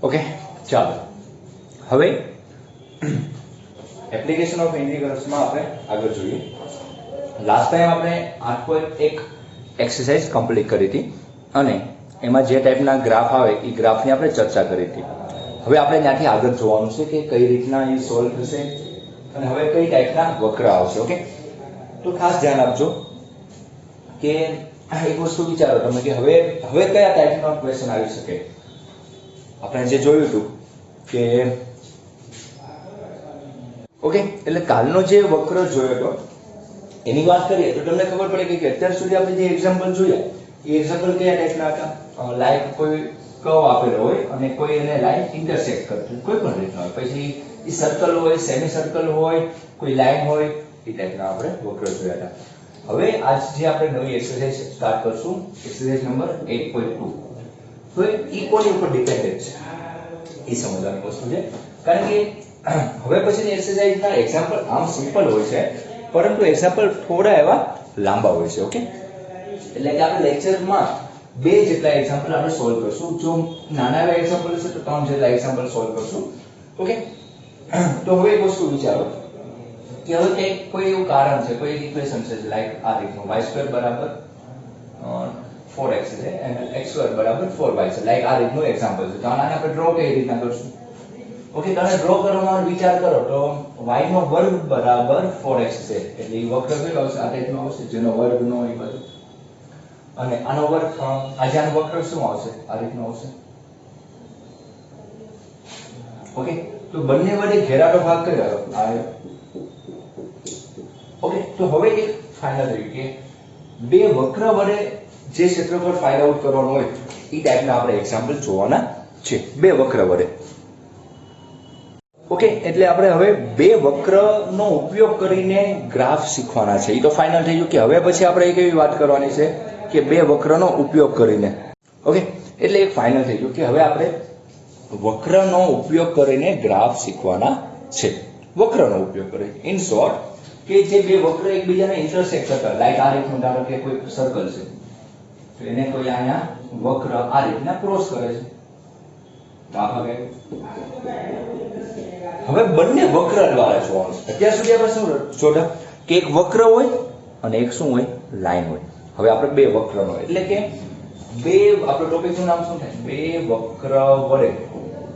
Okay, ચાલો હવે application of ઇન્ટિગ્રલ્સમાં આપણે આગળ જોઈએ. લાસ્ટ ટાઈમ આપણે 8.1 એક્સરસાઇઝ કમ્પ્લીટ કરી હતી અને એમાં જે ટાઈપના ગ્રાફ આવે એ ગ્રાફની આપણે ચર્ચા કરી હતી. હવે આપણે ત્યાંથી આગળ જોવાનું છે કે કઈ રીતના એ સોલ્વ થશે અને હવે કઈ ટાઈપના વક્ર આવશે. ઓકે, તો ખાસ ધ્યાન આપજો કે એક વસ્તુ વિચારો તમે કે હવે કયા ટાઈપનો ક્વેશ્ચન આવી શકે. આપણે જે જોયું હતું કે ઓકે, એટલે કાલનો જે વક્ર જોયો હતો એની વાત કરીએ તો તમને ખબર પડે કે અત્યાર સુધી આપણે જે એક્ઝામ્પલ જોયા એ એક્ઝામ્પલ કયા ટાઈપના હતા. લાઈક કોઈ કર્વ આપેલો હોય અને કોઈ એને લાઈન ઇન્ટરસેક્ટ કરતું કોઈ પણ રીતના હોય, પછી એ સર્કલ હોય, સેમી સર્કલ હોય, કોઈ લાઈન હોય, એ ટાઈપના આપણે વક્ર જોયા હતા. હવે આજ જે આપણે નવી એક્સરસાઇઝ સ્ટાર્ટ કરશું, એક્સરસાઇઝ નંબર 8.2. તો એ કોની ઉપર ડિપેન્ડન્ટ છે એ સમજવાની વસ્તુ છે. કારણ કે હવે પછીની એક્સરસાઇઝના એક્ઝામ્પલ આમ સિમ્પલ હોય છે પરંતુ એક્ઝામ્પલ થોડા એવા લાંબા હોય છે. ઓકે, એટલે કે આપણે લેક્ચરમાં 2 જેટલા એક્ઝામ્પલ આપણે સોલ્વ કરશું. જો નાના એવા એક્ઝામ્પલ હશે તો 3 જેટલા એક્ઝામ્પલ સોલ્વ કરશું. ઓકે, તો હવે એક વસ્તુ વિચારો કે હવે કોઈ એવું કારણ છે, કોઈ ઇક્વેશન છે લાઈક આ રીતનું y² બરાબર 4x છે અને x² બરાબર 4y છે. લાઈક આ રીતનું એક્ઝામ્પલ છે. તો આને આપણે ડ્રો કઈ રીતના કરશું? ઓકે, તમે ડ્રો કરવામાં વિચાર કરો તો y નો વર્ગ બરાબર 4x છે એટલે એ વક્ર કયો આવશે? આ ટાઈપનો આવશે જેનો વર્ગ નો હોય બધું. અને આનો વર્ગ આજે આનો વક્ર શું આવશે? આ રીતનો આવશે. ઓકે, તો બંને વડે ઘેરાનો ભાગ કયો આવ્યો? ઓકે, તો હવે એક ફાઇનલ રહ્યું કે બે વક્ર વડે જે ક્ષેત્રફળ ફાઇન્ડ આઉટ કરવાનું હોય એ ટાઈપના આપણે એક્ઝામ્પલ જોવાના છે બે વક્ર વડે. ઓકે, એટલે આપણે હવે બે વક્રનો ઉપયોગ કરીને ગ્રાફ શીખવાના છે. એ તો ફાઇનલ થઈ ગયું કે હવે પછી આપણે એક એવી વાત કરવાની છે કે બે વક્રનો ઉપયોગ કરીને. ઓકે, એટલે એક ફાઇનલ થઈ ગયું કે હવે આપણે વક્રનો ઉપયોગ કરીને ગ્રાફ શીખવાના છે. વક્રનો ઉપયોગ કરીને ઇન શોર્ટ કે જે બે વક્ર એકબીજાને ઇન્ટરસેક્ટ કરતા, લાઈક આ રીતનું ધારો કે કોઈ સર્કલ છે તો એને કોઈ અહીંયા વક્ર આ રીતના ક્રોસ કરે છે. હવે બંને વક્ર દ્વારા જોવાનું છે. અત્યાર સુધી આપણે શું જોડા કે એક વક્ર હોય અને એક શું હોય? લાઈન હોય. હવે આપણે બે વક્રનો એટલે કે બે આપણો ટોપિકનું નામ શું થાય? બે વક્ર વડે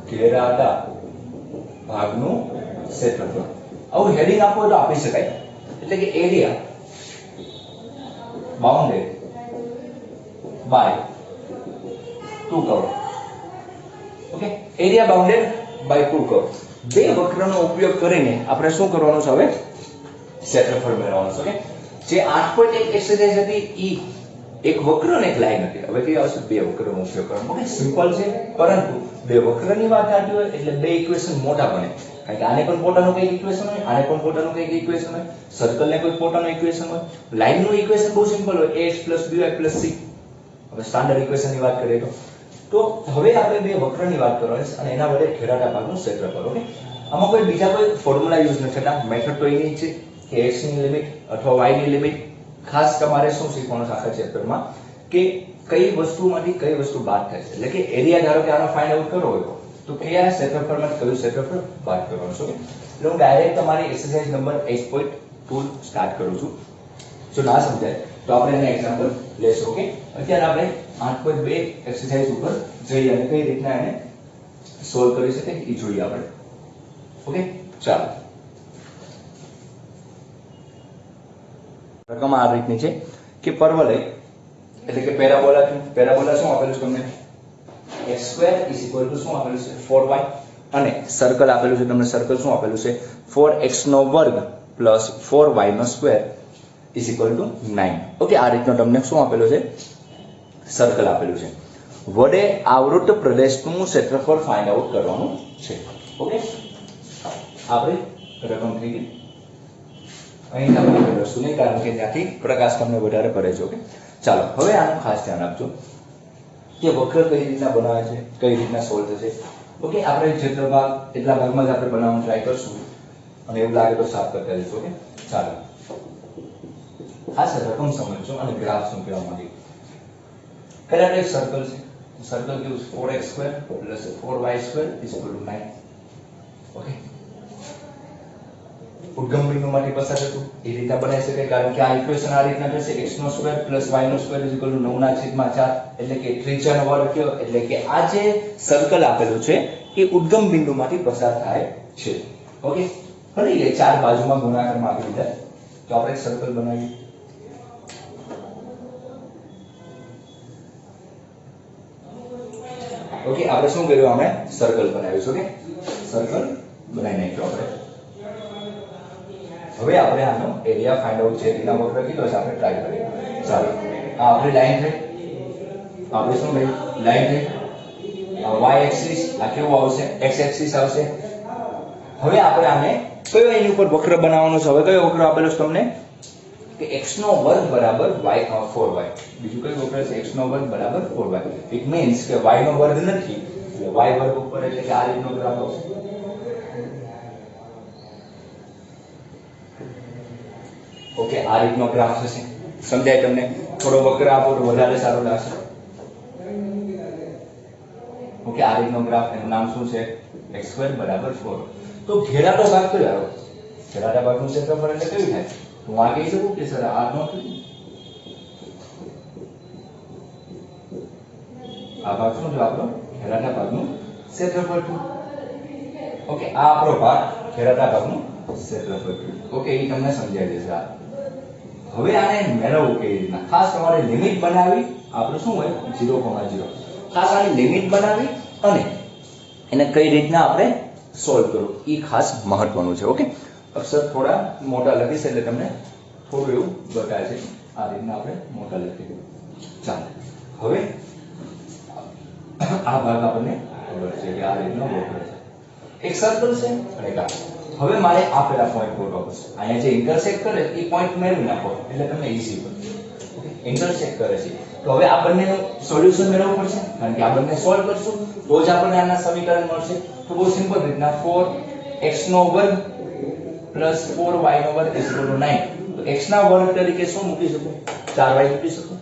ઘેરાતા ભાગનું ક્ષેત્રફળ. આવું હેડિંગ આપો તો આપી શકાય. એટલે કે area bounded by two curve. Okay, area bounded by two curve. બે વક્રનો ઉપયોગ કરીને આપણે શું કરવાનું છે? હવે ક્ષેત્રફળ મેળવવાનું છે. ઓકે, જે 8.1 એક્સરસાઇઝ હતી ઈ એક વક્ર અને એક લાઈન હતી. હવે કઈ આવશે? બે વક્રનો ઉપયોગ કરવાનો. ઓકે, સિમ્પલ છે પરંતુ બે વક્રની વાત આવતી હોય એટલે બે ઇક્વેશન મોટા બને. કારણ કે આને પણ પોતાનું કઈ ઇક્વેશન હોય, આને પણ પોતાનું કઈ ઇક્વેશન હોય, સર્કલને કોઈ પોતાનું ઇક્વેશન હોય. લાઈનનું ઇક્વેશન બહુ સિમ્પલ હોય, ax + by + c. હવે સ્ટાન્ડર્ડ ઇક્વેશનની વાત કરીએ તો હવે આપણે બે વક્રની વાત કરવાની છે અને એના વડે ઘેરાતા ભાગનું ક્ષેત્રફળ. ઓકે, આમાં કોઈ બીજા કોઈ ફોર્મ્યુલા યુઝ નથી થતા. મેથડ તો એની છે કે x ની લિમિટ અથવા y ની લિમિટ. ખાસ તમારે શું શીખવાનું છે આખા ચેપ્ટરમાં કે કઈ વસ્તુમાંથી કઈ વસ્તુ બાદ થાય છે. એટલે કે એરિયા ધારો કે આનો ફાઇન્ડ આઉટ કરવો હોય તો કયા ક્ષેત્રફળમાં કયું ક્ષેત્રફળ બાદ કરવાનું છે. એટલે હું ડાયરેક્ટ તમારી એક્સરસાઇઝ નંબર 8.2 સ્ટાર્ટ કરું છું. જો ના સમજાય તો આપણે એના એક્ઝામ્પલ લેશું. ઓકે, અત્યારે આપણે 8.2 એક્સરસાઇઝ ઉપર જઈએ અને કઈ રીતના એને સોલ્વ કરી શકે એ જોઈએ આપણે. ઓકે, ચાલો. રકમ આ રીતની છે કે પરવલય એટલે કે પેરાબોલા શું આપેલું છે તમને? x² = શું આપેલું છે? 4y. અને સર્કલ આપેલું છે તમને. સર્કલ શું આપેલું છે? 4x² + 4y² = 9. ઓકે, આ રીતનો તમને શું આપેલું છે? સર્કલ આપેલું છે. વડે આવૃત પ્રદેશનું ક્ષેત્રફળ ફાઇન્ડ આઉટ કરવાનું છે. ઓકે, આપણે રકમ થઈ ગઈ. અહીં આપણે કરશું નહીં કારણ કે ત્યાંથી પ્રકાશ તમને વધારે પડે છે. ઓકે, ચાલો હવે આનું ખાસ ધ્યાન આપજો કે વક્ર કઈ રીતના બનાવે છે, કઈ રીતના સોલ્વ થશે. ઓકે, આપણે જેટલા ભાગ એટલા ભાગમાં જ આપણે બનાવવાનું ટ્રાય કરશું અને એવું લાગે તો સાફ કરતા જઈશું. ઓકે, ચાલો ખાસ રકમ સમજજો અને ગ્રાફ શું કહેવા માંગે. પહેલા એક સર્કલ છે. સર્કલ કેવું 4x² plus 4y² is equal to 9. Okay, ઉદ્ગમ બિંદુમાંથી પસાર થતું એ રીતે બનાવી શકાય, કારણ કે આ ઇક્વેશન આ રીતના થશે x² plus y² is equal two 9/4, એટલે કે ત્રિજ્યાનો વર્ગ કયો, એટલે કે આ જે સર્કલ આપેલું છે એ ઉદ્ગમ બિંદુમાંથી પસાર થાય છે. ઓકે, ફરી એ ચાર બાજુમાં ગુણાકારમાં આપી દીધા, તો આપણે સર્કલ બનાવીએ. ઓકે, આપણે શું કર્યું, આપણે સર્કલ બનાવ્યું. ઓકે, સર્કલ બનાવી નાખ્યો આપણે. હવે આપણે આનો એરિયા ફાઇન્ડ આઉટ છે એના વક્ર કીધો છે આપણે ટ્રાય કરીએ. ચાલો, આ આપણી લાઈન થઈ, આપણે શું થઈ લાઈન થઈ, y એક્સિસ આ કેવું આવશે, x એક્સિસ આવશે. હવે આપણે આને કયો એની ઉપર વક્ર બનાવવાનો છે, હવે કયો વક્ર આપેલો છે તમને કે x નો વર્ગ બરાબર y 4y, બીજું કયું વક્ર છે x નો વર્ગ બરાબર 4y. ઇટ મીન્સ કે y નો વર્ગ નથી એટલે y વર્ગ ઉપર, એટલે કે આ રીતનો ગ્રાફ આવશે. ઓકે, આ રીતનો ગ્રાફ થશે. સમજાય તમને? થોડો વક્ર આપો તો વધારે સારું લાગશે. ઓકે, આ રીતનો ગ્રાફ, એનું નામ શું છે x² બરાબર 4. તો ઘેરાતો ભાગ કયો આવ્યો, ઘેરાતા ભાગનું ક્ષેત્રફળ એટલે કયું થાય, હું આ કહી શકું કે સર આ નો આ ભાગ શું છે આપણો ઘેરાતા ભાગનું ક્ષેત્રફળ થયું. ઓકે, આ આપણો ભાગ ઘેરાતા ભાગનું ક્ષેત્રફળ થયું. ઓકે, એ તમને સમજાઈ દેશે. આ હવે આને મેળવવું કેવી રીતના, ખાસ તમારે લિમિટ બનાવી, આપણું શું હોય 0,0, ખાસ આની લિમિટ બનાવી અને એને કઈ રીતના આપણે સોલ્વ કરવું એ ખાસ મહત્વનું છે. ઓકે, અક્ષર થોડા મોટા લખીશ એટલે તમને થોડું એવું બતાવે છે. આ રીતના આપણે મોટા લખીએ. ચાલો, હવે આ ભાગ આપણને ખબર છે કે આ રીતનો વક્ર છે, એક સર્કલ છે અને એક આ. હવે મારે આપેલા પોઈન્ટ ગોતવા પડશે. અહીંયા જે ઇન્ટરસેક્ટ કરે એ પોઈન્ટ મેળવી નાખો એટલે તમને ઈઝી પડે. ઓકે, ઇન્ટરસેક્ટ કરે છે તો હવે આ બંનેનું સોલ્યુશન મેળવવું પડશે, કારણ કે આ બંને સોલ્વ કરશું તો જ આપણને આના સમીકરણ મળશે. તો બહુ સિમ્પલ રીતના 4x નો વર્ગ પ્લસ 4y નો વર્ગ ઇઝ ઇક્વલ ટુ 9. તો x ના વર્ગ તરીકે શું મૂકી શકું, 4y મૂકી શકું.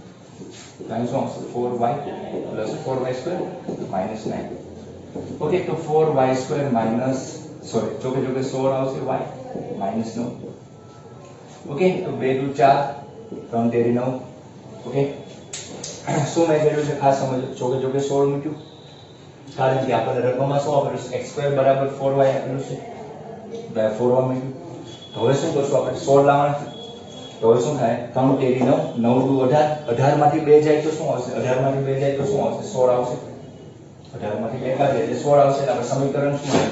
અહીં શું આવશે 4y plus 4y² minus 9. Okay, તો 4y² માઈનસ સોરી જોકે 16 આવશે y માઈનસ 9. ઓકે, તો 2 દુ 4 3 તેરી 9. ઓકે, શું મેં કર્યું છે ખાસ સમજો, જોકે 16 મૂક્યું કારણ કે આપણે રકમમાં શું આપેલું છે x² બરાબર 4y આપેલું છે, તો 4y મૂક્યું. તો હવે શું કરશું આપણે 16 લાવવાના, તો હવે શું થાય 3 તેરી 9, 9 દુ 18, 18 માંથી 2 જાય તો શું આવશે, 18 માંથી 2 જાય તો શું આવશે 16 આવશે, 18 માંથી 2 કાઢીએ એટલે 16 આવશે. એટલે આપણે સમીકરણ શું આવે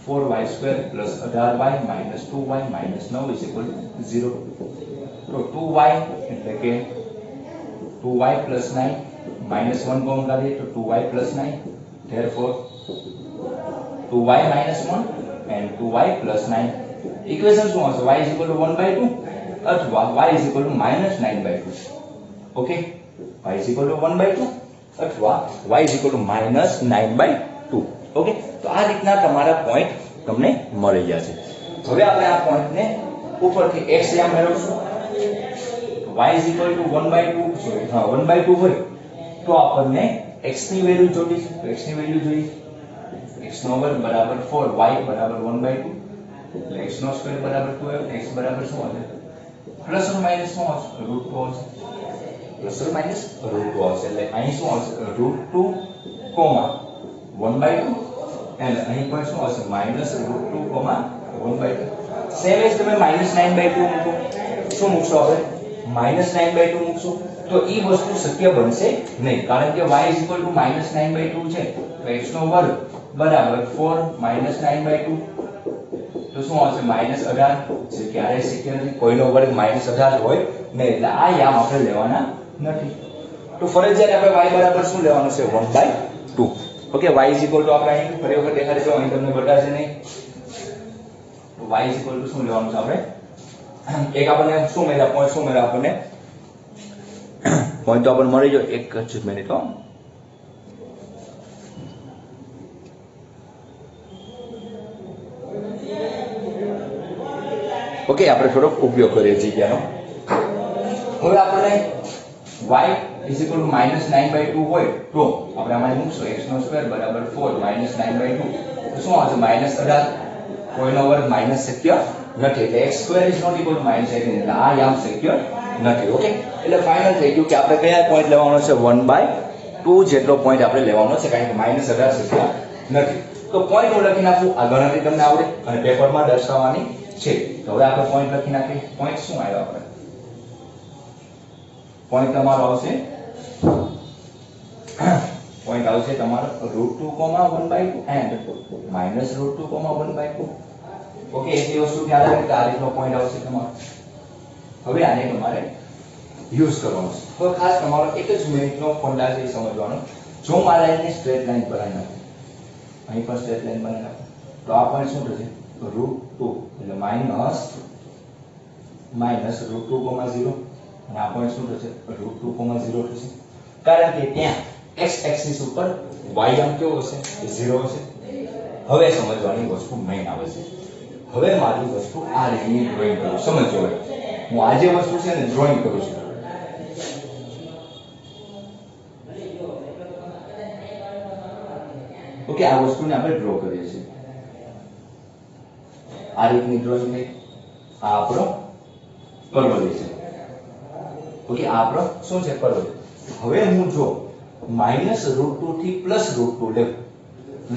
4y² plus 18y minus 2y minus 9 is equal two 0. તો 2y એટલે કે 2y પ્લસ 9 માઈનસ 1 કોમન કાઢીએ તો 2y plus 9, therefore 2y minus 1 and 2y plus 9. Equation શું આવશે, y is equal to 1/2 અથવા y is equal to minus 9/2. Okay, y is equal to 1/2 અથવા y is equal to minus 9/2. Okay, તો આ રીતના તમારા પોઈન્ટ તમને મળી ગયા છે. હવે આપણે આ પોઈન્ટને ઉપરથી x યા મેળવશું, y is equal to 1/2 sorry હા 1/2 હોય તો આપણને x ની વેલ્યુ જોઈતી છે. તો x ની વેલ્યુ જોઈએ, x નો વર્ગ બરાબર 4, y બરાબર 1/2 એટલે x નો સ્ક્વેર બરાબર 12, x બરાબર શું આવશે પ્લસ ઓર માઈનસ શું આવશે √2 આવશે, પ્લસ ઓર માઈનસ √2 આવશે. એટલે અહીં શું આવશે √2, 1/2 અને અહીં પણ શું આવશે -√2, 1/2. સેમ એજ તમે -9/2 મૂકો, શું મૂકશો આપણે -9/2 મૂકશો તો ઈ વસ્તુ શક્ય બનશે નહીં, કારણ કે y is equal to -9/2 છે તો x નો વર્ગ બરાબર 4 -9/2 તો શું આવશે -18 છે. ક્યારે શક્ય નથી, કોઈનો વર્ગ -18 હોય નહીં, એટલે આ યામ આપણે લેવાના નથી. તો ફરજિયાત આપણે y બરાબર શું લેવાનું છે 1/2. Okay, y is equal to આપણે અહીં ફરી વખત દેખાડી દો, અહીં તમને બતાવશે નહીં. y is equal to શું લેવાનું છે આપણે, એક આપણને શું મળ્યા પોઈન્ટ, શું મળ્યા આપણને પોઈન્ટ તો આપણને મળી ગયો. એક જ મિનિટ હો, ઓકે, આપણે થોડોક ઉપયોગ કરીએ જગ્યાનો. હવે આપણને y ઇઝ ઇક્વલ ટુ -9/2 હોય તો આપણે આમાં મૂકશું x² બરાબર 4 -9/2 તો શું આવશે -18 કોઈનો વર્ગ માઈનસ શક્ય નથી એટલે x² is not equal to -18 એટલે આ યામ શક્ય નથી. ઓકે એટલે ફાઇનલ થઈ ગયું કે આપણે કયા પોઈન્ટ લેવાનો છે 1/2 જેટલો પોઈન્ટ આપણે લેવાનો છે કારણ કે -18 શક્ય નથી. તો પોઈન્ટ હું લખી નાખું આ ગણતરી તમને આવડે અને પેપરમાં દર્શાવવાની છે. તો હવે આપણે પોઈન્ટ લખી નાખીએ. પોઈન્ટ શું આવ્યો આપણે પોઈન્ટ તમારો આવશે પોઈન્ટ આવશે તમારો √2, 1/2 and -√2, 1/2. ઓકે એટલી વસ્તુ ખ્યાલ રાખે કે આ રીતનો પોઈન્ટ આવશે તમારો. હવે આને તમારે યુઝ કરવાનો છે. તો ખાસ તમારો એક જ મિનિટનો ફંડા છે સમજવાનો. જો હું આ લાઈનને સ્ટ્રેટ લાઈન બનાવી નાખું અહીં પર સ્ટ્રેટ લાઈન બનાવી નાખું તો આ પોઈન્ટ શું થશે √2 એટલે -√2, 0 અને આ પોઈન્ટ શું થશે √2, 0 થશે કારણ કે ત્યાં x એક્સિસ ઉપર y આમ કેવો હશે 0 હશે. હવે સમજવાની વસ્તુ મેઈન આવે છે. હવે મારી વસ્તુ આ રીતની ડ્રોઈંગ કરું સમજો. હું આ જે વસ્તુ છે ને ડ્રોઈંગ કરું છું ઓકે આ વસ્તુને આપણે ડ્રો કરીએ છીએ આ રીતની ડ્રોઈંગ થઈ. આ આપણો પર્વત છે. ઓકે આ આપણો શું છે પર્વત. હવે હું જો -√2 થી +√2 લેવું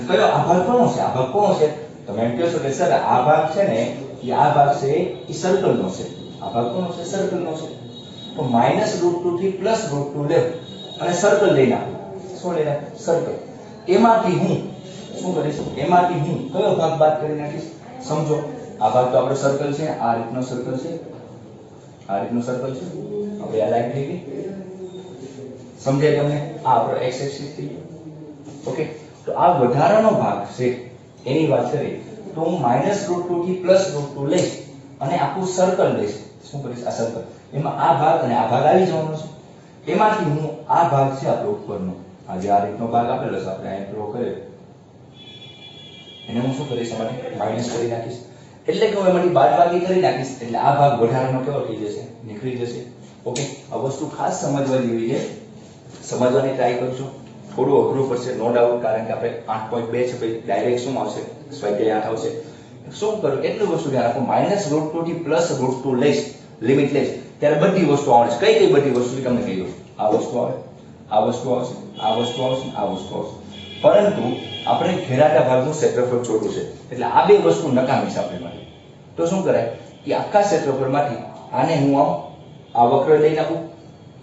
કયો આ ભાગ કોનો છે આ ભાગ કોનો છે તમે એમ કહો છો કે સર આ ભાગ છે ને એ આ ભાગ છે એ સર્કલનો છે. આ ભાગ કોનો છે સર્કલનો છે. તો -√2 થી +√2 લેવું અને સર્કલ લઈ નાખું. શું લઈ નાખું સર્કલ. એમાંથી હું શું કરીશ એમાંથી હું કયો ભાગ બાદ કરી નાખીશ સમજો. આ ભાગ તો આપણો સર્કલ છે આ રીતનો સર્કલ છે આ રીતનો સર્કલ છે. હવે આ લાઈન થઈ ગઈ સમજાય તમને. આ આપણો x એક્સિસ થઈ ગયો. ઓકે તો આ વધારાનો ભાગ છે એની વાત કરીએ તો હું -√2 થી +√2 લઈશ અને આખું સર્કલ લઈશ. શું કરીશ આ સર્કલ એમાં આ ભાગ અને આ ભાગ આવી જવાનો છે. એમાંથી હું આ ભાગ છે આપણો ઉપરનો આ જે આ રીતનો ભાગ આપેલો છે આપણે અહીં ડ્રો કર્યો એને હું શું કરીશ એમાંથી માઈનસ કરી નાખીશ. એટલે કે હું એમાંથી બાદબાકી કરી નાખીશ એટલે આ ભાગ વધારાનો કેવો થઈ જશે નીકળી જશે. ઓકે આ વસ્તુ ખાસ સમજવા જેવી છે. સમજવાની ટ્રાય કરજો. થોડું અઘરું પડશે નો ડાઉટ કારણ કે આપણે 8.2 છે પછી ડાયરેક્ટ શું આવશે સ્વાધ્યાય 8 આવશે. શું કરું એટલું વસ્તુ ધ્યાન રાખો -√2 થી +√2 લઈશ લિમિટ લઈશ ત્યારે બધી વસ્તુ આવશે. કઈ કઈ બધી વસ્તુ તમને કહી દઉં. આ વસ્તુ આવે આ વસ્તુ આવશે આ વસ્તુ આવશે આ વસ્તુ આવશે પરંતુ આપણે ઘેરાતા ભાગનું ક્ષેત્રફળ છોટું છે એટલે આ બે વસ્તુ નકામી છે આપણે માટે. તો શું કરાય કે આખા ક્ષેત્રફળમાંથી આને હું આ વક્ર લઈ નાખું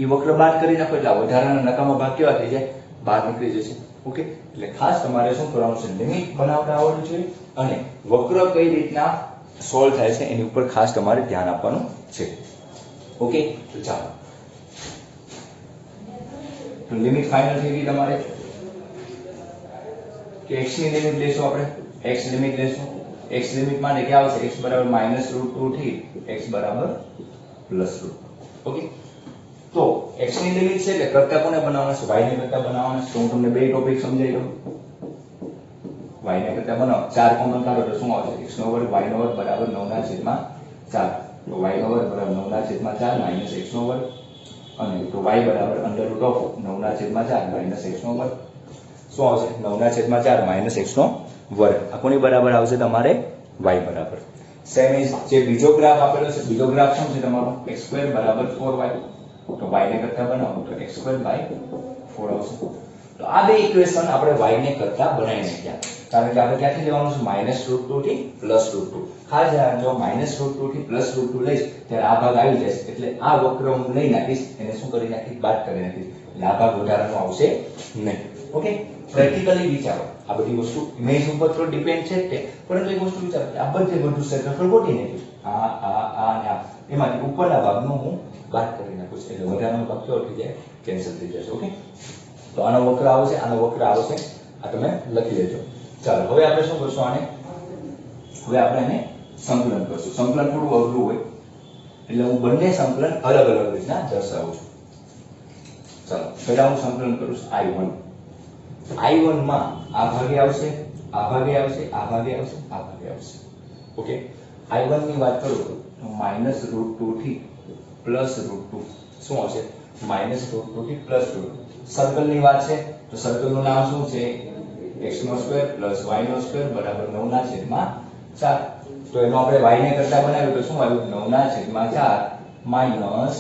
એ વક્ર બાદ કરી નાખો એટલે વધારાના નકામા ભાગ કેવા થઈ જાય બહાર નીકળી જશે. ઓકે એટલે ખાસ તમારે શું કરવાનું છે લિમિટ બનાવતા આવડવું જોઈએ અને વક્ર કઈ રીતના સોલ્વ થાય છે એની ઉપર ખાસ તમારે ધ્યાન આપવાનું છે. ઓકે તો ચાલો તો લિમિટ ફાઇનલ થઈ ગઈ તમારે કે x ની લિમિટ લેશું આપણે x લિમિટ લેશું. x લિમિટ માટે क्या આવશે x બરાબર -√2 થી x બરાબર +√2. ઓકે તો x ની લિમિટ છે એટલે કરતા કોને બનાવવાના છે y ને કરતા બનાવવાના છે. તો હું તમને બે ટોપિક સમજાવી દઉં. y ને કરતા બનાવો 4 કોમન કાઢો તો શું આવશે x નો વર્ગ y નો વર્ગ બરાબર 9/4. તો y નો વર્ગ બરાબર 9/4 - x નો વર્ગ અને તો y બરાબર √9/4 - x નો વર્ગ. શું આવશે 9/4 - x નો વર્ગ. આ કોની બરાબર આવશે તમારે y બરાબર. સેમ ઇઝ જે બીજો ગ્રાફ આપેલો છે બીજો ગ્રાફ શું છે તમારો x² બરાબર 4y. તો y ને કરતા બનાવો તો x² / 4 આવશે. તો આ બે ઇક્વેશન આપણે y ને કરતા બનાવી નાખ્યા કારણ કે આપણે ક્યાંથી લેવાનું છે -√2 થી +√2. ખાસ ધ્યાન જો -√2 થી +√2 લઈશ ત્યારે આ ભાગ આવી જશે એટલે આ વક્ર હું લઈ નાખીશ એને શું કરી નાખીશ બાદ કરી નાખીશ એટલે આ ભાગ વધારાનો આવશે નહીં. ઓકે પ્રેક્ટિકલી વિચારો આ બધી વસ્તુ ઇમેજ ઉપર તો ડિપેન્ડ છે તે પરંતુ એક વસ્તુ વિચારો આ બધે બધું ક્ષેત્રફળ ગોઠવી નાખ્યું આ અને આ એમાંથી ઉપરના ભાગનો હું બાદ કરી નાખું છું એટલે વધારાનો ભાગ કેવો થઈ જાય કેન્સલ થઈ જશે. ઓકે તો આનો વક્ર આવશે આનો વક્ર આવશે આ તમે લખી લેજો. ચાલો હવે આપણે શું કરશું આને હવે આપણે એને સંકલન કરશું. સંકલન થોડું અઘરું હોય એટલે હું બંને સંકલન અલગ અલગ રીતના દર્શાવું છું. ચાલો પહેલા હું સંકલન કરું છું I1 માં આ ભાગે આવશે આ ભાગે આવશે આ ભાગે આવશે આ ભાગે આવશે. ઓકે I1 ની વાત કરું તો -√2 થી +√2 શું આવશે માઇનસ રૂટ 2 થી પ્લસ રૂટ સર્કલ ની વાત છે તો સર્કલ નું નામ શું છે x નો સ્ક્વેર પ્લસ y નો સ્ક્વેર બરાબર 9 ના છેદમાં 4 તો એનો આપણે y ને કરતા બનાવ્યું તો શું આવ્યું 9 ના છેદમાં 4 માઈનસ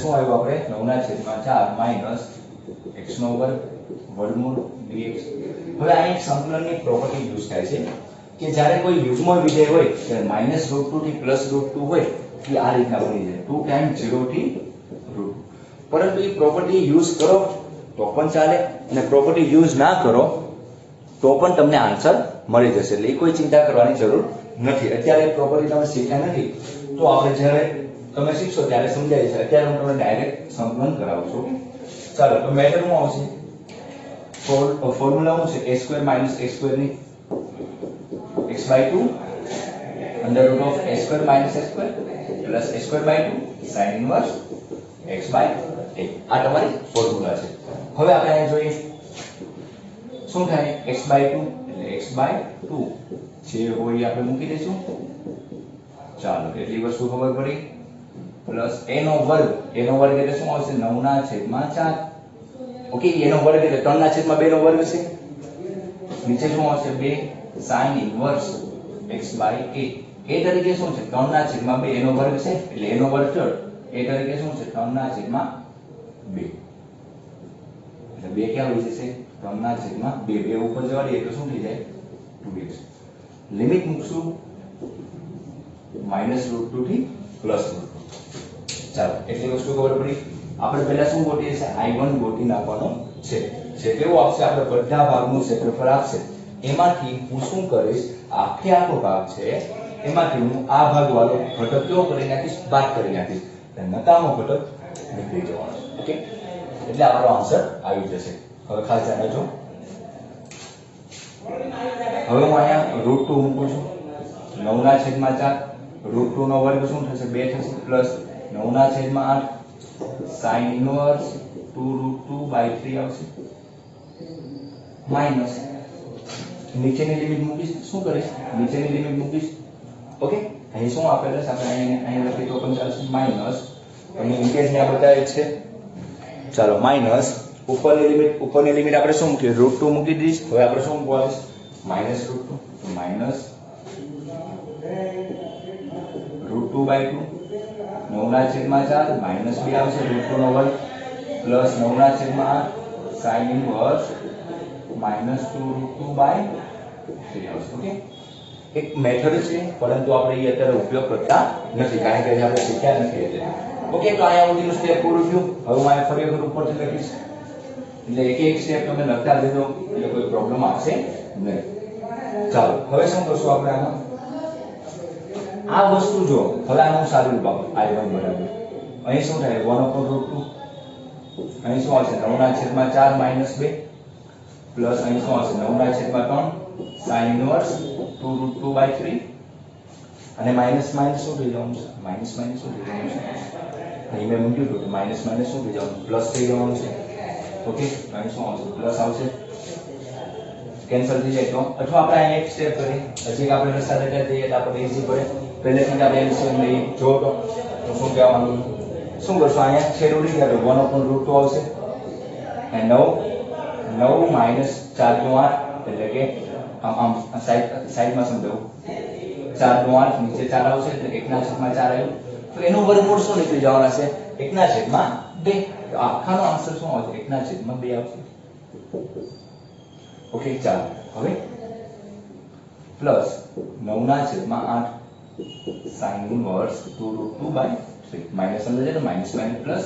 શું આવ્યું આપણે 9 ના છેદમાં 4 માઈનસ x નો વર્ગ વર્ગમૂળ dx હવે આ એક સંકલનની પ્રોપર્ટી યુઝ થાય છે કે જ્યારે કોઈ યુગ્મ વિધેય હોય ત્યારે માઈનસ રૂટ 2 થી પ્લસ રૂટ 2 હોય કે આ રીતના બની જાય 2 ટાઈમ્સ 0 થી રૂટ પરંતુ એ પ્રોપર્ટી યુઝ કરો તો પણ ચાલે અને પ્રોપર્ટી યુઝ ના કરો તો પણ તમને આન્સર મળી જશે એટલે એ કોઈ ચિંતા કરવાની જરૂર નથી અત્યારે પ્રોપર્ટી તમે શીખ્યા નથી તો આપણે જ્યારે તમે શીખશો ત્યારે સમજાય છે અત્યારે હું તમને ડાયરેક્ટ સંકલન કરાવું છું ચાલો તો મેથડ શું આવશે ફોર્મ્યુલા શું છે a2 - x2 ની x/2 under root of a2 - s2 plus a2/2 sin inverse x/a આ તમારી ફોર્મ્યુલા છે હવે આપણે અહીં જોઈએ શું થાય x/2 એટલે x/2 જે હોય આપણે મૂકી દઈશું ચાલો એટલી વસ્તુ ખબર પડી પ્લસ a નો વર્ગ એટલે શું આવશે 9 ના છેદમાં 4 ઓકે a નો વર્ગ એટલે 3 ના છેદમાં 2 નો વર્ગ છે નીચે શું આવશે 2 sin inverse x/a a તરીકે શું છે 3 ના છેદમાં 2 એનો વર્ગ છે એટલે એનો વર્ગ ચડ a તરીકે શું છે 3 ના છેદમાં 2 એટલે 2 ક્યાં હોય જશે 3 ના છેદમાં 2 ઉપર જવા દઈએ તો શું થઈ જાય 2x લિમિટ મૂકશું -√2 થી +√2 ચાલો એટલી વસ્તુ ખબર પડી આપણે પહેલા શું ગોતીએ છે I1 ગોતી નાખવાનો છે જે કેવો આપશે આપણે બધા ભાગનું ક્ષેત્રફળ આપશે એમાંથી હું શું કરીશ આખો ભાગ છે એમાંથી હું આ ભાગ વાળો ઘટક કેવો કરી નાખીશ બાદ કરી નાખીશ એટલે નકામો ઘટક નીકળી જવાનો ઓકે એટલે આપણો આન્સર આવી જશે હવે ખાસ ધ્યાન રાખજો હવે હું અહીંયા √2 મૂકું છું 9 ના છેદમાં 4 √2 નો વર્ગ શું થશે 2 થશે પ્લસ 9 ના છેદમાં 8 sin inverse 2√2/3 આવશે માઈનસ નીચેની લિમિટ મૂકીશ શું કરીશ નીચેની લિમિટ મૂકીશ ઓકે અહીં શું આપેલું છે આપણે અહીં લખી તો પણ ચાલશે માઈનસ અને ઇન્કેસ ને આ બતાવે છે ચાલો માઈનસ ઉપરની લિમિટ આપણે શું મૂકીએ √2 મૂકી દઈશ હવે આપણે શું મૂકવાનું માઈનસ √2 તો માઈનસ √2/2 9 ના છેદમાં 4 માઈનસ 2 આવશે √2 નો વર્ગ પ્લસ 9 ના છેદમાં 8 sin inverse -2√2/3 આવશે ઓકે એક મેથડ છે પરંતુ આપણે એ અત્યારે ઉપયોગ કરતા નથી કારણ કે આપણે શીખ્યા નથી એટલે ઓકે તો અહીંયા સુધીનું સ્ટેપ પૂરું થયું હવે હું અહીંયા ફરી વખત ઉપરથી લખીશ એટલે એક સ્ટેપ તમે લખતા જજો એટલે કોઈ પ્રોબ્લેમ આવશે નહીં ચાલો હવે શું કરશું આપણે આમાં આ વસ્તુ જો હવે આનું સારું રૂપ આપો I1 બરાબર અહીં શું થાય 1/√2 અહીં શું આવશે 9 ના છેદમાં 4 માઈનસ 2 પ્લસ અહીં શું આવશે 9 ના છેદમાં 3 sin inverse 2√2/3 અને માઈનસ શું થઈ જવાનું છે માઈનસ શું થઈ જવાનું છે અહીં મેં મૂક્યું હતું કે માઈનસ શું થઈ જવાનું પ્લસ થઈ જવાનું છે ઓકે અહીં શું આવશે પ્લસ આવશે કેન્સલ થઈ જાય તો અથવા આપણે અહીં એક સ્ટેપ કરીએ હજી આપણે રસ્તા દેખાઈ જઈએ તો આપણે ઈઝી પડે પહેલેથી આપણે એલસીએમ લઈ જો તો શું કહેવાનું શું કરશો અહીંયા છેદ ઉડી ગયા તો 1/√2 આવશે અને 9 માઈનસ 4 નું 8 એટલે કે આમ સાઈડમાં સમજાવું 4 નું 8 નીચે 4 આવશે એટલે 1 ના છેદમાં 4 આવ્યું તો એનું વર્ગમૂળ શું નીકળી જવાના છે 1 ના છેદમાં 2 તો આખાનો આન્સર શું આવશે 1 ના છેદમાં 2 આવશે ઓકે ચાલો હવે પ્લસ 9 ના છેદમાં 8 sin inverse 2√2/3 માઈનસ અંદર જાય તો માઈનસ પ્લસ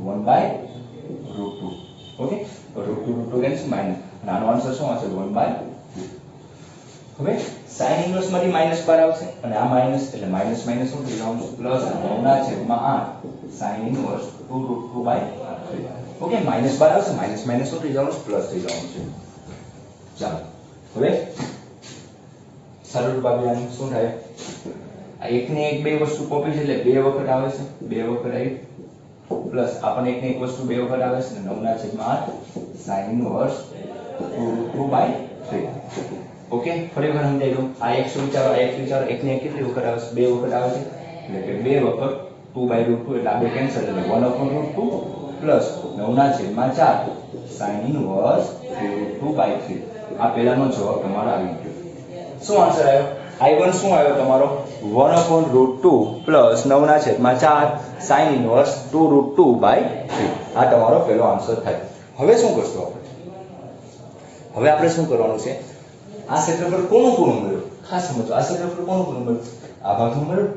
1/√2 ઓકે તો √2 કેન્સલ માઈનસ અને આનો આન્સર શું આવશે 1/2 હવે sin inverse માંથી -12 આવશે અને આ માઈનસ એટલે માઈનસ શું થઈ જવાનું છે પ્લસ 9 ના છેદમાં 8 sin inverse 2√2/3 ઓકે -12 આવશે માઈનસ શું થઈ જવાનું છે પ્લસ થઈ જવાનું છે ચાલો હવે સરળ બાબિયાનું શું થાય આ એકને એક બે વસ્તુ કોપી છે એટલે બે વખત આવે છે બે વખત આવી પ્લસ આપણને એકને એક વસ્તુ બે વખત આવે છે 9 ના છેદમાં 8 sin inverse 2√2/3 ઓકે ફરી વખત સમજાઈ દઉં આ એક વિચારો એકને એક કેટલી વખત આવે છે બે વખત આવે છે એટલે કે બે વખત 2/√2 એટલે આ બે કેન્સલ એટલે 1/√2 પ્લસ 9/4 sin ઇનવર્સ 2√2/3 આ પહેલાનો જવાબ તમારો આવી ગયો શું આન્સર આવ્યો I1 શું આવ્યો તમારો 1/√2 પ્લસ 9/4 sin ઇનવર્સ 2√2/3 આ તમારો પહેલો આન્સર થાય હવે શું કરશો હવે આપણે શું કરવાનું છે આ ક્ષેત્રફળ કોનું મળ્યું ખાસ સમજો આ ક્ષેત્રફળ કોનું મળ્યું આ ભાગનું મળ્યું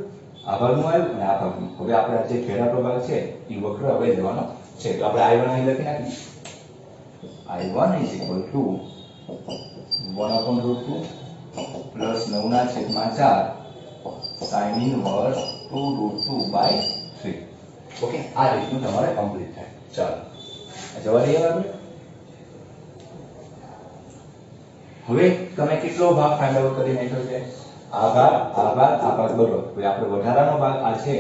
આ ભાગનું આવ્યું અને આ ભાગનું હવે આપણે જે ઘેરાટો ભાગ છે એ વક્ર હવે લેવાનો છે તો આપણે I1 અહીં લખી નાખીએ I1 = 1/√2 plus 9/4 sin inverse 2√2/3 okay આ રીતનું તમારે કમ્પ્લીટ થાય ચાલો જવા દઈએ આપણે હવે તમે કેટલો ભાગ ફાઇન્ડ આઉટ કરી નાખ્યો છે આ ભાગ બરોબર હવે આપણે વધારાનો ભાગ આ છે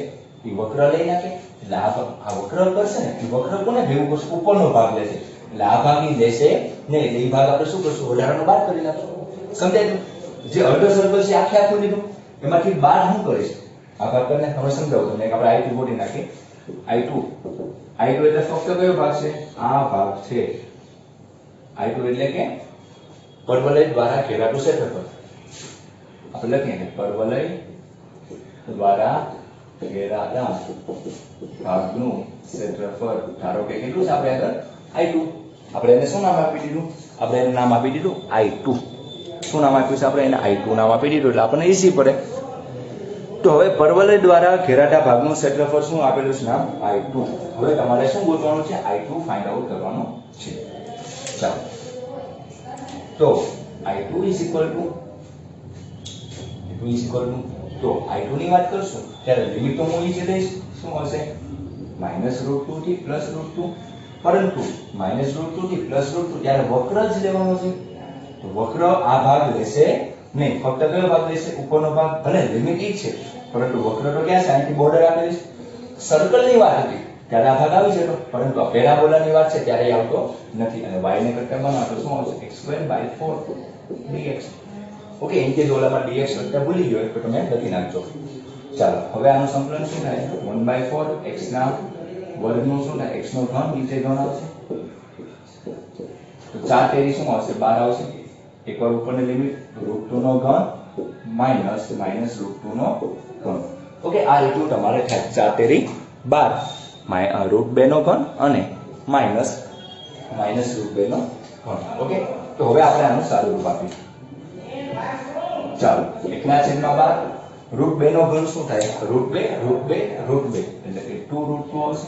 એ વક્ર લઈ નાખે એટલે આ વક્ર કરશે ને એ વક્ર કોને ભેગું કરશે ઉપરનો ભાગ લેશે એટલે આ ભાગ ઈ લેશે ને એટલે એ ભાગ આપણે શું કરશું વધારાનો બાદ કરી નાખશું સમજાય જે અડધો સર્કલ છે આખું લીધું એમાંથી બાદ શું કરીશ આ ભાગ કરીને હવે સમજાવું તમને આપણે I2 બોડી નાખીએ I2 એટલે ફક્ત કયો ભાગ છે આ ભાગ છે I2 એટલે કે પરવલય દ્વારા ઘેરાતું ક્ષેત્રફળ આપણે લખીએ કે પરવલય દ્વારા ઘેરાતા ભાગનું ક્ષેત્રફળ ધારો કે કેટલું છે આપણે આગળ I2 આપણે એને શું નામ આપી દીધું આપણે એને નામ આપી દીધું I2 શું નામ આપ્યું છે આપણે એને I2 નામ આપી દીધું એટલે આપણને ઈઝી પડે તો હવે પરવલય દ્વારા ઘેરાતા ભાગનું ક્ષેત્રફળ શું આપેલું છે નામ I2 હવે તમારે શું ગોતવાનું છે I2 ફાઇન્ડ આઉટ કરવાનું છે ચાલો તો I2 તો I2 ની વાત કરશું ત્યારે લિમિટ તો હું નીચે દઈશ શું હશે -√2 થી +√2 પરંતુ -√2 થી +√2 ત્યારે વક્ર જ લેવાનો છે તો વક્ર આ ભાગ લેશે નહીં ફક્ત કયો ભાગ લેશે ઉપરનો ભાગ ભલે લિમિટ ઈ છે પરંતુ વક્ર તો ક્યાં છે અહીંથી બોર્ડર આપેલી છે સર્કલ ની વાત હતી ત્યારે આ ભાગ આવી જતો પરંતુ આ પેરાબોલા ની વાત છે ત્યારે આવતો નથી અને y ને કરતા બનાવો તો શું આવશે x²/4 dx ઓકે એમ કે ઓલામાં dx કરતા ભૂલી ગયો તો તમે લખી નાખજો ચાલો હવે આનું સંકલન શું થાય 1/4 x ના વર્ગનું શું થાય x નો ઘન નીચે ઘન આવશે તો 4 તેરી શું આવશે 12 આવશે એકવાર ઉપરની લિમિટ √2 નો ઘન માઈનસ √2 નો ઘન ઓકે આ રીતનું તમારે થાય 4 તેરી 12 √2 નો ઘન અને માઈનસ √2 નો ઘન ઓકે તો હવે આપણે આનું સારું રૂપ આપીશું ચાલો 1/12 √2 નો ઘન શું થાય √2 એટલે કે 2√2 આવશે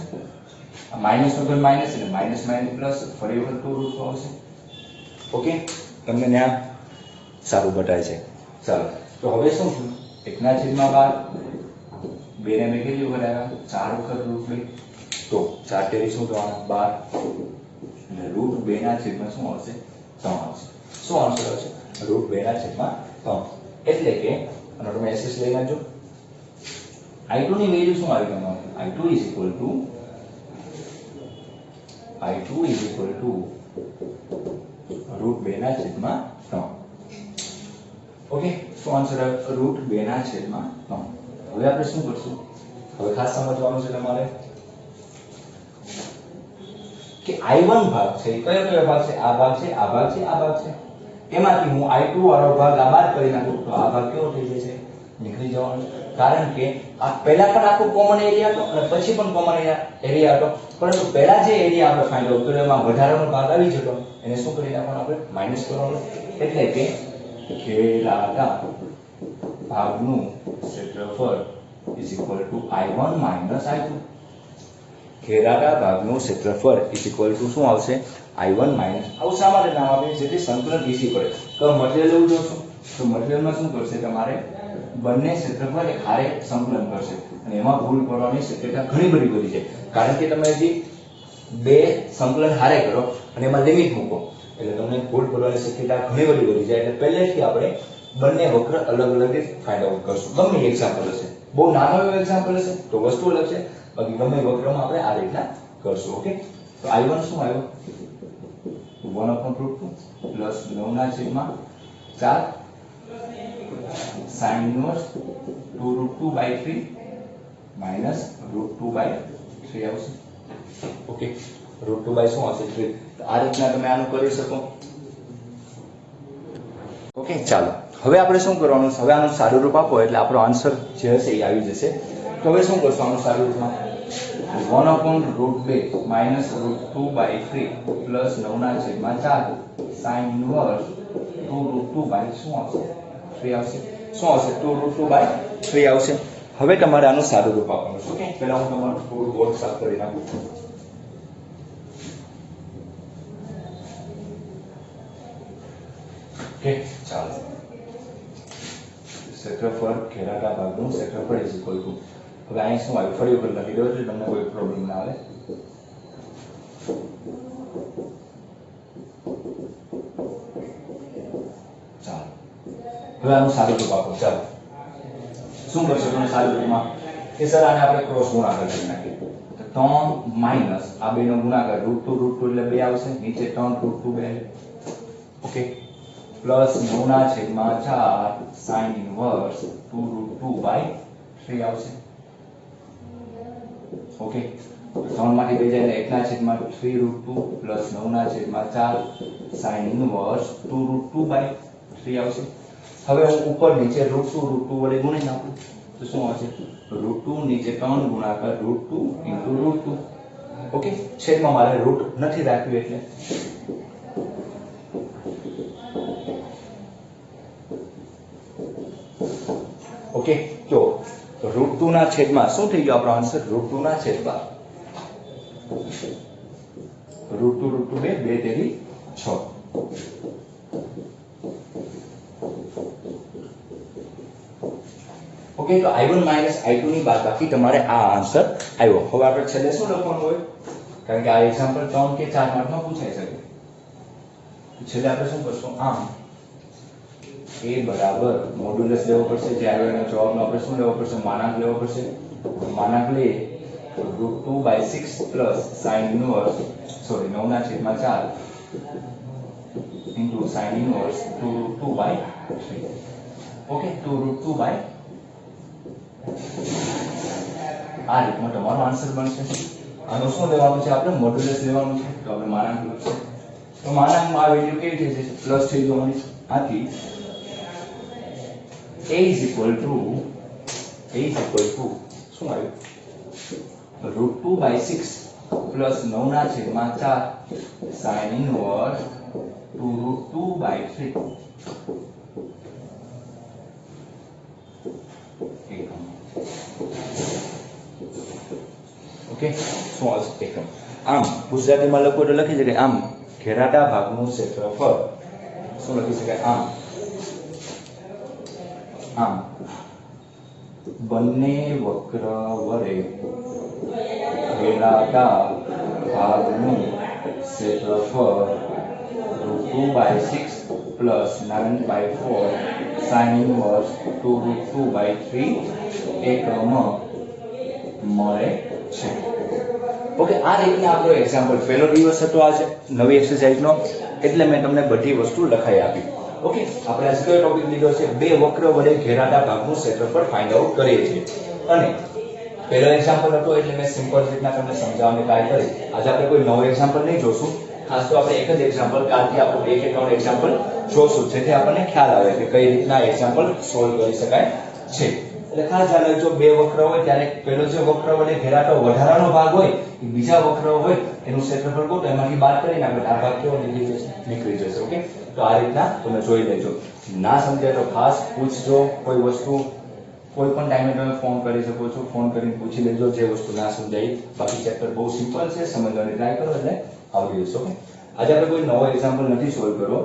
માઈનસ નો ઘન માઈનસ એટલે માઈનસ પ્લસ ફરી વખત 2√2 આવશે ઓકે તમને ત્યાં સારું બતાય છે ચાલો તો હવે શું થયું 1/12 2 ને મેં કેટલી વખત આવ્યા 4 વખત √2 તો 4 તેરી શું થવાના 12 એટલે √2/3 શું આવશે 3 આવશે શું આન્સર આવશે √2/3 એટલે કે આનો તમે એસએસ લઈ નાખજો I2 ની વેલ્યુ શું આવી તમારે I2 √2/3 ઓકે શું આન્સર આવ્યો √2/3 હવે આપણે શું કરશું હવે ખાસ સમજવાનું છે તમારે કે I1 ભાગ છે કયો ભાગ છે આ ભાગ છે આ ભાગ છે આ ભાગ છે એમાંથી હું I2 વાળો ભાગ આ બાદ કરી નાખું તો આ ભાગ કેવો થઈ જશે નીકળી જવાનો કારણ કે આ પહેલા પણ આખો કોમન એરિયા હતો અને પછી પણ કોમન એરિયા હતો પરંતુ પહેલા જે એરિયા આપણે ફાઇન્ડ આઉટ કર્યો એમાં વધારાનો ભાગ આવી જતો એને શું કરી નાખવાનું આપણે માઈનસ કરવાનું એટલે કે ઘેરાતા ભાગનું ક્ષેત્રફળ I1 - I2 ઘેરાતા ભાગનું ક્ષેત્રફળ શું આવશે I1 આવું શા માટે નામ આપે જેથી સંકલન ઈઝી પડે તો મટીરીયલ લેવું જોશો તો મટીરીયલમાં શું કરશે તમારે બંને ક્ષેત્રફળ એક હારે સંકલન કરશે અને એમાં ભૂલ કરવાની શક્યતા ઘણી બધી વધી છે કારણ કે તમે હજી બે સંકલન હારે કરો અને એમાં લિમિટ મૂકો એટલે તમને ભૂલ કરવાની શક્યતા ઘણી બધી વધી જાય એટલે પહેલેથી આપણે બંને વક્ર અલગ અલગ રીતે ફાઇન્ડ આઉટ કરશું ગમે એક્ઝામ્પલ હશે બહુ નાનો એવો એક્ઝામ્પલ હશે તો વસ્તુ અલગ છે બાકી ગમે વક્રમાં આપણે આ રીતના કરશું ઓકે તો I1 શું આવ્યો 1/√2 પ્લસ 9/4 sin ઇનવર્સ 2√2/3 માઇનસ √2/3 આવશે. ઓકે, √2 શું આવશે 3. આ રીતના તમે આનું કરી શકો. ઓકે, ચાલો હવે આપણે શું કરવાનું છે, હવે આનું સારું રૂપ આપો એટલે આપણો આન્સર જે હશે એ આવી જશે. તો હવે શું કરશું આનું સારું રૂપમાં 1/√2 માઇનસ √2/3 પ્લસ 9/4 સાઇન ઇન્વર્સ 2√2 શું આવશે 3 આવશે. શું આવશે 2√2/3 આવશે. હવે તમારે આનું સારું રૂપ આપવાનું છે. ઓકે, પહેલા હું તમારું થોડું બોર્ડ સાફ કરી નાખું. ઓકે, ચાલો ક્ષેત્રફળ ઘેરાતા ભાગનું ક્ષેત્રફળ ઇઝ ઇક્વલ ટુ, હવે અહીં શું આવ્યું ફરી વખત લખી દો એટલે તમને કોઈ પ્રોબ્લેમ ના આવે. ચાલો હવે આનું સારું રૂપ આપો. ચાલો શું કરશો તમે સારું રૂપમાં કે સર આને આપણે ક્રોસ ગુણાકાર કરી નાખીએ. તો 3 માઇનસ આ બેનો ગુણાકાર √2 એટલે 2 આવશે, નીચે 3√2 ઓકે, પ્લસ 9/4 સાઇન ઇન્વર્સ 2√2/3 આવશે. ઓકે, 3 માંથી 2 જાય એટલે 1/3√2 પ્લસ 9/4 સાઇન ઇન્વર્સ 2√2/3 આવશે. હવે હું ઉપર નીચે √2 વડે ગુણી નાખું તો શું આવશે √2 નીચે 3 ગુણાકાર √2 into √2. ઓકે, છેદમાં મારે રૂટ નથી રાખ્યું એટલે ઓકે. તો √2 ના છેદમાં શું થઈ ગયો આપણો આન્સર √2 ના છેદમાં √2 2 તેરી 6. ઓકે, તો i1 i2 ની બાદબાકી તમારે આ આન્સર આવ્યો. હવે આપણે છેલ્લે શું લખવાનું હોય, કારણ કે આ એક્ઝામ્પલ 3 કે 4 માર્કમાં પૂછાઈ શકે. છેલ્લે આપણે શું કરશું, આમ a બરાબર મોડ્યુલસ લેવો પડશે, જે આવ્યો એનો જવાબનો આપણે શું લેવો પડશે, માનાંક લેવો પડશે. માનાંક લે √2/6 plus sine inverse 9/4 into sine inverse 2√2/3. Okay, 2√2/, આ રીતનો તમારો આન્સર બનશે. આનું શું લેવાનું છે, આપણે મોડ્યુલસ લેવાનું છે, તો આપણે માનાંક લખશું. તો માનાંકમાં આ વેલ્યુ કેવી થઈ જશે, પ્લસ થઈ જવાની. આથી a is equal to શું આવ્યું √2/6 પ્લસ 9/4 સાઇન ઇન્વર્સ 2√2/3. ઓકે, શું આવશે એકમ. આમ ગુજરાતીમાં લખો તો લખી શકાય આમ ઘેરાતા ભાગનું ક્ષેત્રફળ શું લખી શકાય, આમ બંને વક્ર વડે ઘેરાતા ભાગનું ક્ષેત્રફળ √2/6 પ્લસ 9/4 સાઇન ઇન્વર્સ 2√2/3 એકમ મળે છે. ઓકે, આ રીતના આપણો એક્ઝામ્પલ પહેલો દિવસ હતો આજે નવી એક્સરસાઇઝનો, એટલે મેં તમને બધી વસ્તુ લખાઈ આપી. ઓકે, આપણે આજે કયો ટોપિક લીધો છે, બે વક્ર વડે ઘેરાતા ભાગનું ક્ષેત્રફળ ફાઇન્ડ આઉટ કરીએ છીએ. અને પહેલો એક્ઝામ્પલ હતો એટલે મેં સિમ્પલ રીતના તમને સમજાવવાની ટ્રાય કરી. આજે આપણે કોઈ નવો એક્ઝામ્પલ નહીં જોશું, ખાસ તો આપણે એક જ એક્ઝામ્પલ, કાલથી આપણે 2 કે 3 એક્ઝામ્પલ જોશું, જેથી આપણને ખ્યાલ આવે કે કઈ રીતના એક્ઝામ્પલ સોલ્વ કરી શકાય છે. એટલે ખાસ ધ્યાન રાખજો, બે વક્ર હોય ત્યારે પહેલો જે વક્ર વડે ઘેરાતો વધારાનો ભાગ હોય એ બીજા વક્ર હોય એનું ક્ષેત્રફળ કહું તો એમાંથી બાદ કરીને આપણે આ ભાગ કેવો નીકળી જશે. ઓકે, તો આ રીતના તમે જોઈ લેજો. ના સમજાય તો ખાસ પૂછજો, કોઈ વસ્તુ કોઈ પણ ટાઈમે તમે ફોન કરી શકો છો, ફોન કરીને પૂછી લેજો જે વસ્તુ ના સમજાય. બાકી ચેપ્ટર બહુ સિમ્પલ છે, સમજવાની ટ્રાય કરો એટલે આવડી જશે. ઓકે, આજે આપણે કોઈ નવો એક્ઝામ્પલ નથી સોલ્વ કરવો,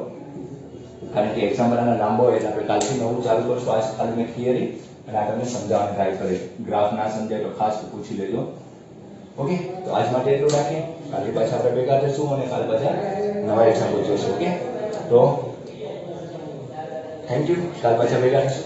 કારણ કે એક્ઝામ્પલ આના લાંબો હોય એટલે આપણે કાલથી નવું ચાલુ કરશું. આજ ખાલી મેં થિયરી અને આ તમને સમજાવવાની ટ્રાય કરી. ગ્રાફ ના સમજાય તો ખાસ પૂછી લેજો. ઓકે, તો આજ માટે એટલું રાખીએ, કાલે પાછા આપણે ભેગા થઈશું અને કાલે પાછા નવા એક્ઝામ્પલ જોઈશું. ઓકે, તો થેન્ક યુ, કાલે પાછા ભેગા થઈશું.